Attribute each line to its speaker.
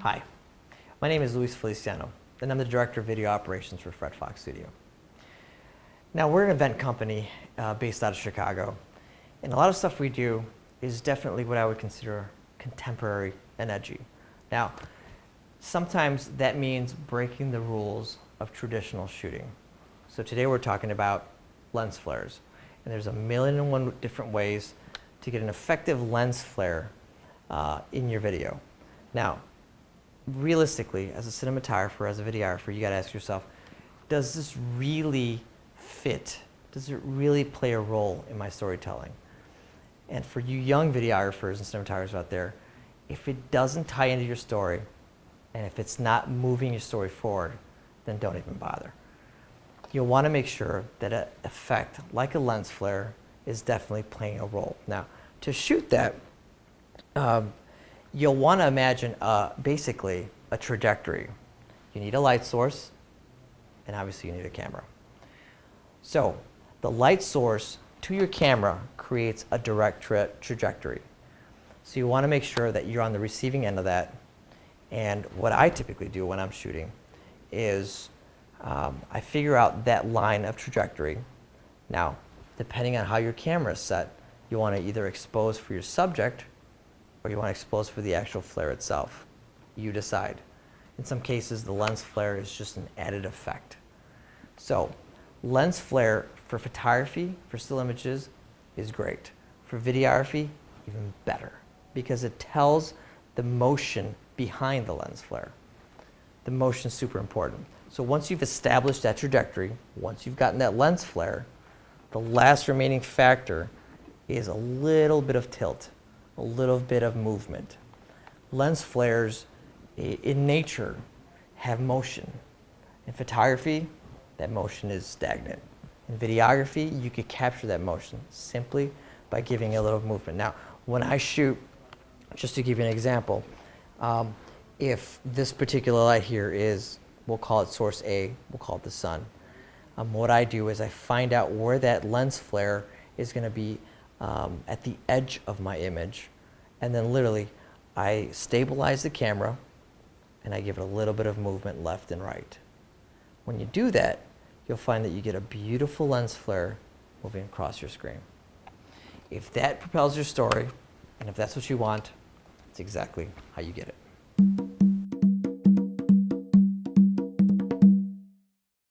Speaker 1: Hi, my name is Feliciano, and I'm the Director of Video Operations for Fred Fox Studio. Now, we're an event company based out of Chicago, and a lot of stuff we do is definitely what I would consider contemporary and edgy. Now, sometimes that means breaking the rules of traditional shooting. So today we're talking about lens flares, and there's 1,000,001 different ways to get an effective lens flare in your video. Now, realistically, as a cinematographer, as a videographer, you got to ask yourself, does this really fit? Does it really play a role in my storytelling? And for you young videographers and cinematographers out there, if it doesn't tie into your story, and if it's not moving your story forward, then don't even bother. You'll want to make sure that an effect like a lens flare is definitely playing a role. Now, to shoot that, you'll want to imagine basically a trajectory. You need a light source, and obviously you need a camera. So the light source to your camera creates a direct trajectory. So you want to make sure that you're on the receiving end of that. And what I typically do when I'm shooting is I figure out that line of trajectory. Now, depending on how your camera is set, you want to either expose for your subject or you want to expose for the actual flare itself. You decide. In some cases, the lens flare is just an added effect. So, lens flare for photography, for still images, is great. For videography, even better, because it tells the motion behind the lens flare. The motion is super important. So once you've established that trajectory, once you've gotten that lens flare, the last remaining factor is a little bit of tilt, a little bit of movement. Lens flares in nature have motion. In photography, that motion is stagnant. In videography, you could capture that motion simply by giving a little movement. Now, when I shoot, just to give you an example, if this particular light here is, we'll call it source A, we'll call it the sun. What I do is I find out where that lens flare is going to be at the edge of my image, and then literally I stabilize the camera and I give it a little bit of movement left and right. When you do that, you'll find that you get a beautiful lens flare moving across your screen. If that propels your story, and if that's what you want, it's exactly how you get it.